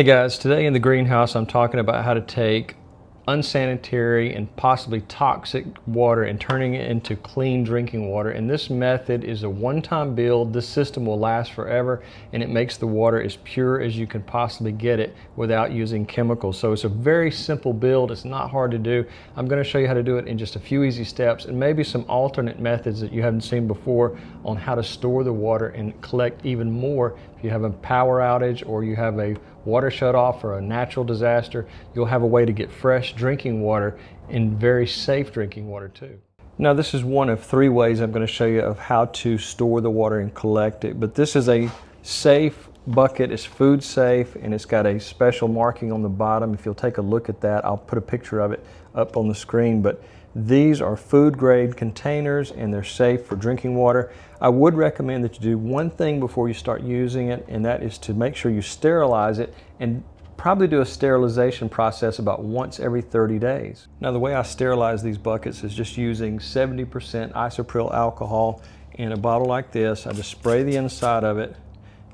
Hey guys, today in the greenhouse I'm talking about how to take unsanitary and possibly toxic water and turning it into clean drinking water. And this method is a one-time build. This system will last forever and it makes the water as pure as you can possibly get it without using chemicals. So it's a very simple build. It's not hard to do. I'm going to show you how to do it in just a few easy steps and maybe some alternate methods that you haven't seen before on how to store the water and collect even more. If you have a power outage or you have a water shut off or a natural disaster, you'll have a way to get fresh drinking water and very safe drinking water too. Now this is one of three ways I'm going to show you of how to store the water and collect it, but this is a safe bucket. It's food safe and it's got a special marking on the bottom. If you'll take a look at that, I'll put a picture of it up on the screen, but these are food grade containers and they're safe for drinking water. I would recommend that you do one thing before you start using it, and that is to make sure you sterilize it and probably do a sterilization process about once every 30 days. Now the way I sterilize these buckets is just using 70% isopropyl alcohol in a bottle like this. I just spray the inside of it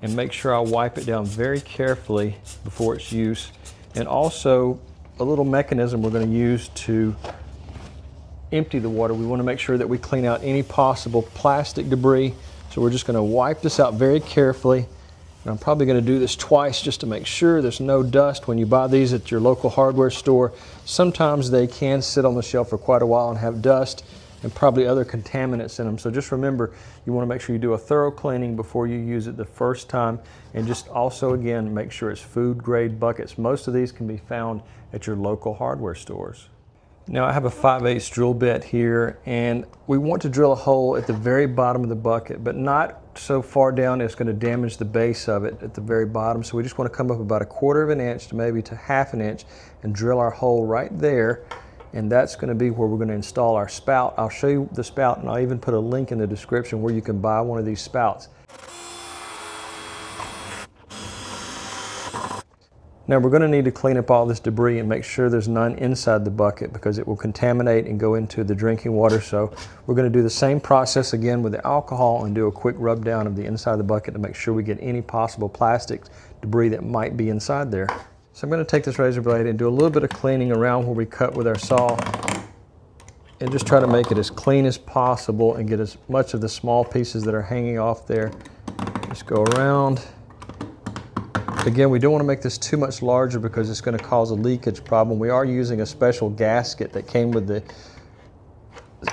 and make sure I wipe it down very carefully before its use. And also a little mechanism we're going to use to empty the water. We want to make sure that we clean out any possible plastic debris. So we're just going to wipe this out very carefully. And I'm probably going to do this twice just to make sure there's no dust. When you buy these at your local hardware store, sometimes they can sit on the shelf for quite a while and have dust and probably other contaminants in them. So just remember, you want to make sure you do a thorough cleaning before you use it the first time. And just also, again, make sure it's food grade buckets. Most of these can be found at your local hardware stores. Now I have a 5/8 drill bit here, and we want to drill a hole at the very bottom of the bucket, but not so far down it's going to damage the base of it at the very bottom. So we just want to come up about 1/4 of an inch to maybe to 1/2 an inch and drill our hole right there. And that's going to be where we're going to install our spout. I'll show you the spout, and I'll even put a link in the description where you can buy one of these spouts. Now we're going to need to clean up all this debris and make sure there's none inside the bucket because it will contaminate and go into the drinking water. So we're going to do the same process again with the alcohol and do a quick rub down of the inside of the bucket to make sure we get any possible plastic debris that might be inside there. So I'm going to take this razor blade and do a little bit of cleaning around where we cut with our saw and just try to make it as clean as possible and get as much of the small pieces that are hanging off there. Just go around. Again, we don't want to make this too much larger because it's going to cause a leakage problem. We are using a special gasket that came with the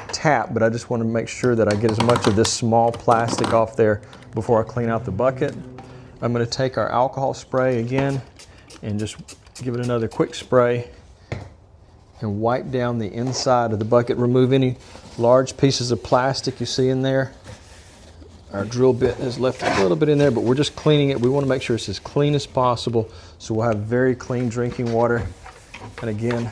tap, but I just want to make sure that I get as much of this small plastic off there before I clean out the bucket. I'm going to take our alcohol spray again and just give it another quick spray and wipe down the inside of the bucket. Remove any large pieces of plastic you see in there. Our drill bit has left a little bit in there, but we're just cleaning it. We want to make sure it's as clean as possible so we'll have very clean drinking water. And again,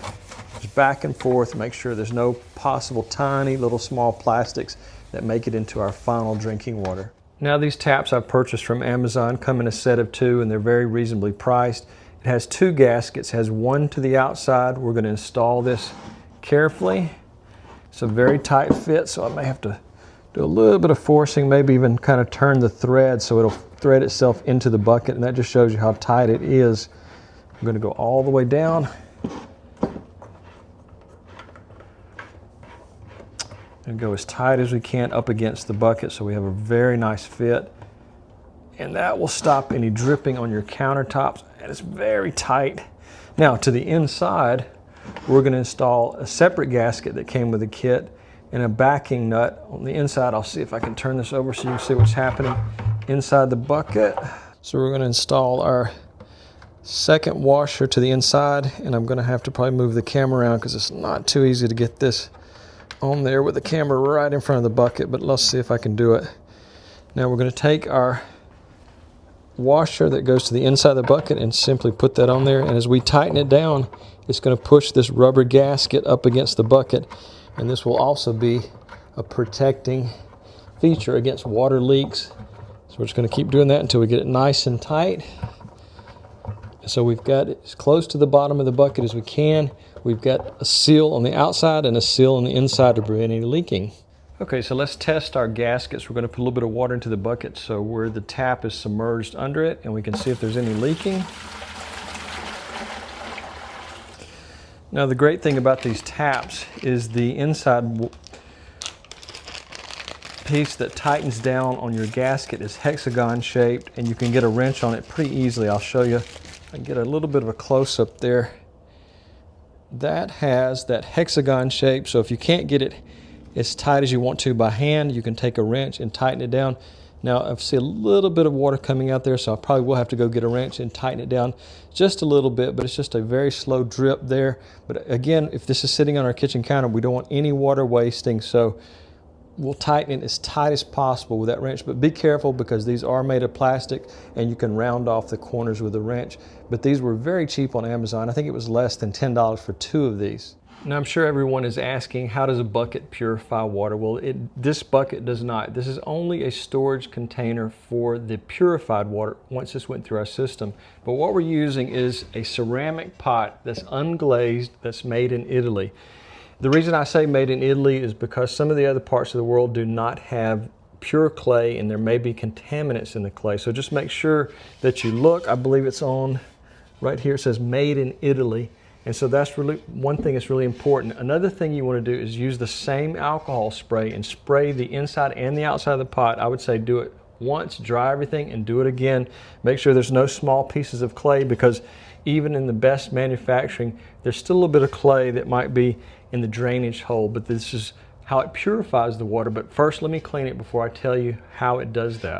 just back and forth, make sure there's no possible tiny little small plastics that make it into our final drinking water. Now these taps I've purchased from Amazon come in a set of 2 and they're very reasonably priced. It has 2 gaskets, it has one to the outside. We're going to install this carefully. It's a very tight fit, so I may have to do a little bit of forcing, maybe even kind of turn the thread so it'll thread itself into the bucket, and that just shows you how tight it is. I'm going to go all the way down and go as tight as we can up against the bucket so we have a very nice fit. And that will stop any dripping on your countertops, and it's very tight. Now to the inside, we're going to install a separate gasket that came with the kit and a backing nut on the inside. I'll see if I can turn this over so you can see what's happening inside the bucket. So we're going to install our second washer to the inside, and I'm going to have to probably move the camera around because it's not too easy to get this on there with the camera right in front of the bucket, but let's see if I can do it. Now we're going to take our washer that goes to the inside of the bucket and simply put that on there, and as we tighten it down, it's going to push this rubber gasket up against the bucket. And this will also be a protecting feature against water leaks. So we're just going to keep doing that until we get it nice and tight. So we've got it as close to the bottom of the bucket as we can. We've got a seal on the outside and a seal on the inside to prevent any leaking. Okay, so let's test our gaskets. We're going to put a little bit of water into the bucket so where the tap is submerged under it, and we can see if there's any leaking. Now the great thing about these taps is the inside piece that tightens down on your gasket is hexagon shaped, and you can get a wrench on it pretty easily. I'll show you. I can get a little bit of a close-up there. That has that hexagon shape, so if you can't get it as tight as you want to by hand, you can take a wrench and tighten it down. Now I see a little bit of water coming out there, so I probably will have to go get a wrench and tighten it down just a little bit, but it's just a very slow drip there. But again, if this is sitting on our kitchen counter, we don't want any water wasting, so we'll tighten it as tight as possible with that wrench. But be careful, because these are made of plastic and you can round off the corners with a wrench. But these were very cheap on Amazon. I think it was less than $10 for 2 of these. Now I'm sure everyone is asking, how does a bucket purify water? Well, this bucket does not. This is only a storage container for the purified water once this went through our system. But what we're using is a ceramic pot that's unglazed, that's made in Italy. The reason I say made in Italy is because some of the other parts of the world do not have pure clay, and there may be contaminants in the clay. So just make sure that you look. I believe it's on right here. It says made in Italy. And so that's really one thing that's really important. Another thing you want to do is use the same alcohol spray and spray the inside and the outside of the pot. I would say do it once, dry everything, and do it again. Make sure there's no small pieces of clay, because even in the best manufacturing, there's still a little bit of clay that might be in the drainage hole, but this is how it purifies the water. But first, let me clean it before I tell you how it does that.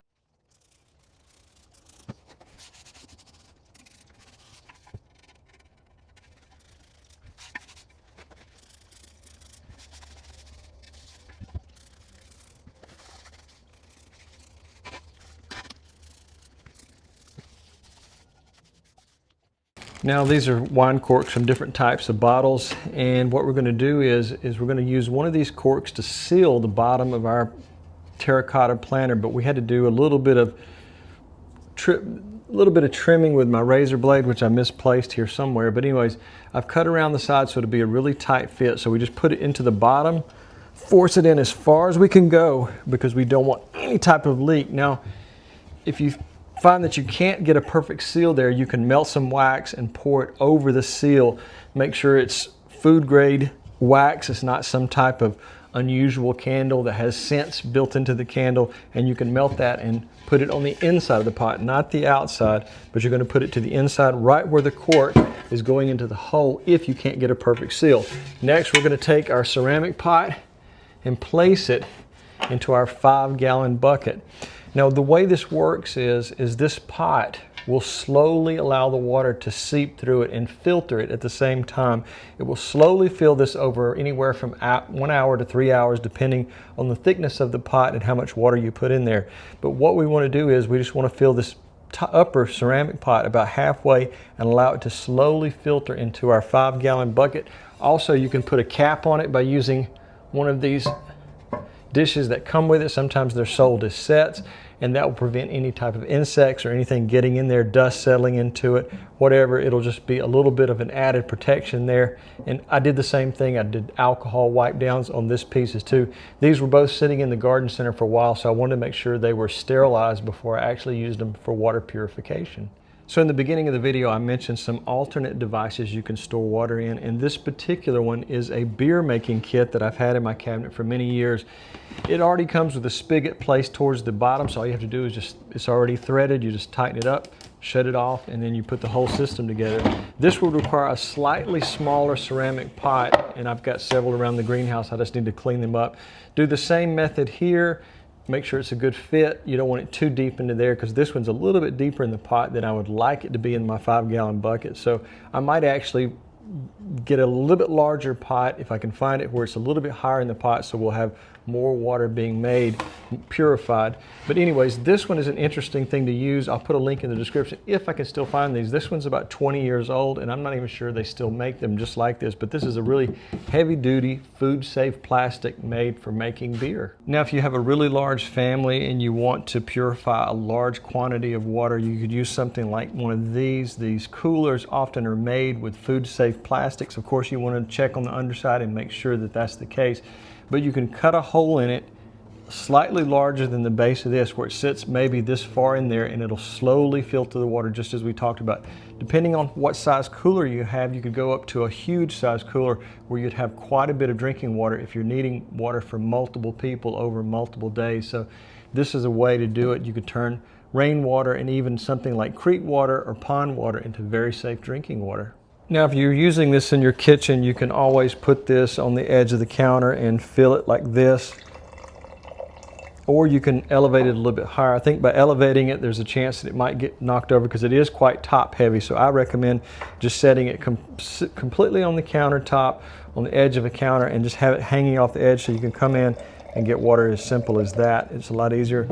Now these are wine corks from different types of bottles, and what we're going to do is we're going to use one of these corks to seal the bottom of our terracotta planter. But we had to do a little bit of trimming with my razor blade, which I misplaced here somewhere. But anyways, I've cut around the side so it'll be a really tight fit. So we just put it into the bottom, force it in as far as we can go, because we don't want any type of leak. Now, if you find that you can't get a perfect seal there, you can melt some wax and pour it over the seal. Make sure it's food grade wax. It's not some type of unusual candle that has scents built into the candle, and you can melt that and put it on the inside of the pot, not the outside, but you're going to put it to the inside right where the cork is going into the hole if you can't get a perfect seal. Next, we're going to take our ceramic pot and place it into our 5-gallon bucket. Now the way this works is this pot will slowly allow the water to seep through it and filter it at the same time. It will slowly fill this over anywhere from 1 hour to 3 hours, depending on the thickness of the pot and how much water you put in there. But what we want to do is we just want to fill this upper ceramic pot about halfway and allow it to slowly filter into our 5-gallon bucket. Also, you can put a cap on it by using one of these dishes that come with it. Sometimes they're sold as sets, and that will prevent any type of insects or anything getting in there, dust settling into it, whatever. It'll just be a little bit of an added protection there. And I did the same thing. I did alcohol wipe downs on this pieces too. These were both sitting in the garden center for a while, so I wanted to make sure they were sterilized before I actually used them for water purification. So in the beginning of the video, I mentioned some alternate devices you can store water in, and this particular one is a beer making kit that I've had in my cabinet for many years. It already comes with a spigot placed towards the bottom, so all you have to do is it's already threaded, you just tighten it up, shut it off, and then you put the whole system together. This would require a slightly smaller ceramic pot, and I've got several around the greenhouse. I just need to clean them up. Do the same method here. Make sure it's a good fit. You don't want it too deep into there, because this one's a little bit deeper in the pot than I would like it to be in my 5-gallon bucket. So I might actually get a little bit larger pot if I can find it where it's a little bit higher in the pot, so we'll have more water being made, purified. But anyways, this one is an interesting thing to use. I'll put a link in the description if I can still find these. This one's about 20 years old, and I'm not even sure they still make them just like this, but this is a really heavy-duty, food-safe plastic made for making beer. Now, if you have a really large family and you want to purify a large quantity of water, you could use something like one of these. These coolers often are made with food-safe plastics. Of course, you want to check on the underside and make sure that that's the case. But you can cut a hole in it, slightly larger than the base of this, where it sits maybe this far in there, and it'll slowly filter the water, just as we talked about. Depending on what size cooler you have, you could go up to a huge size cooler where you'd have quite a bit of drinking water if you're needing water for multiple people over multiple days. So this is a way to do it. You could turn rainwater and even something like creek water or pond water into very safe drinking water. Now, if you're using this in your kitchen, you can always put this on the edge of the counter and fill it like this. Or you can elevate it a little bit higher. I think by elevating it, there's a chance that it might get knocked over because it is quite top heavy. So I recommend just setting it completely on the countertop, on the edge of a counter, and just have it hanging off the edge so you can come in and get water as simple as that. It's a lot easier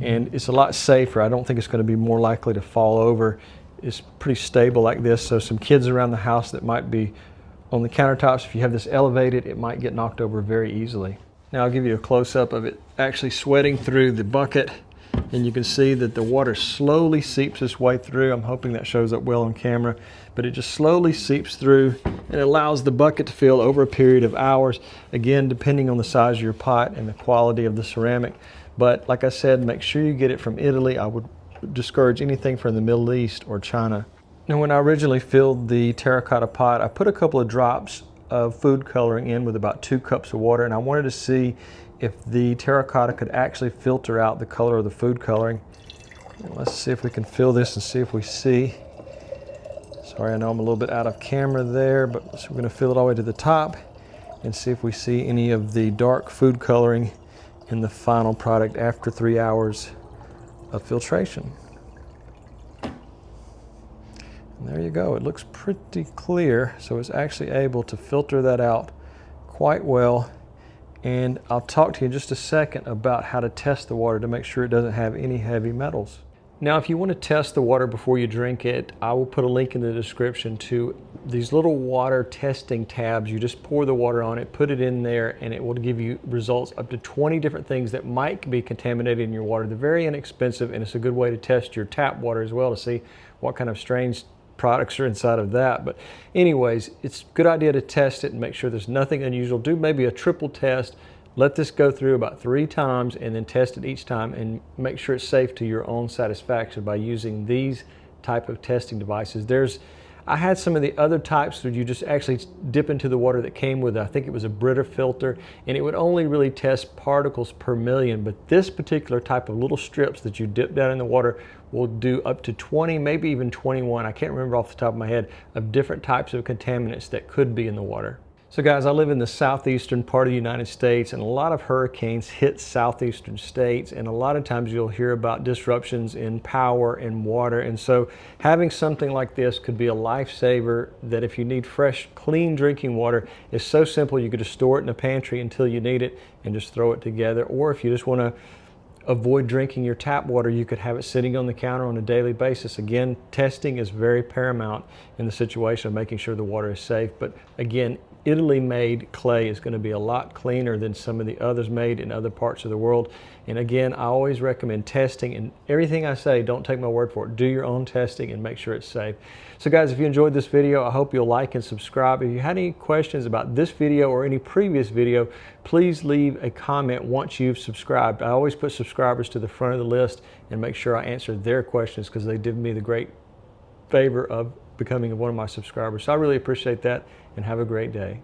and it's a lot safer. I don't think it's going to be more likely to fall over. It's pretty stable like this. So some kids around the house that might be on the countertops, if you have this elevated, it might get knocked over very easily. Now I'll give you a close-up of it actually sweating through the bucket, and you can see that the water slowly seeps its way through. I'm hoping that shows up well on camera, but it just slowly seeps through and allows the bucket to fill over a period of hours, again depending on the size of your pot and the quality of the ceramic. But like I said, make sure you get it from Italy. I would discourage anything from the Middle East or China. Now, when I originally filled the terracotta pot, I put a couple of drops of food coloring in with about 2 cups of water, and I wanted to see if the terracotta could actually filter out the color of the food coloring. Let's see if we can fill this and see if we see. Sorry, I know I'm a little bit out of camera there, but so we're going to fill it all the way to the top and see if we see any of the dark food coloring in the final product after 3 hours of filtration. And there you go. It looks pretty clear, so it's actually able to filter that out quite well. And I'll talk to you in just a second about how to test the water to make sure it doesn't have any heavy metals. Now, if you want to test the water before you drink it, I will put a link in the description to these little water testing tabs. You just pour the water on it, put it in there, and it will give you results up to 20 different things that might be contaminated in your water. They're very inexpensive, and it's a good way to test your tap water as well to see what kind of strange products are inside of that. But anyways, it's a good idea to test it and make sure there's nothing unusual. Do maybe a triple test. Let this go through about 3 times and then test it each time and make sure it's safe to your own satisfaction by using these type of testing devices. I had some of the other types where you just actually dip into the water that came with it. I think it was a Brita filter, and it would only really test particles per million. But this particular type of little strips that you dip down in the water will do up to 20, maybe even 21, I can't remember off the top of my head, of different types of contaminants that could be in the water. So guys, I live in the southeastern part of the United States, and a lot of hurricanes hit southeastern states, and a lot of times you'll hear about disruptions in power and water. And so having something like this could be a lifesaver, that if you need fresh, clean drinking water, it's so simple. You could just store it in the pantry until you need it and just throw it together. Or if you just want to avoid drinking your tap water, you could have it sitting on the counter on a daily basis. Again, testing is very paramount in the situation of making sure the water is safe. But again, Italy-made clay is going to be a lot cleaner than some of the others made in other parts of the world. And again, I always recommend testing, and everything I say, don't take my word for it. Do your own testing and make sure it's safe. So guys, if you enjoyed this video, I hope you'll like and subscribe. If you had any questions about this video or any previous video, please leave a comment once you've subscribed. I always put subscribers to the front of the list and make sure I answer their questions because they did me the great favor of becoming one of my subscribers. So I really appreciate that, and have a great day.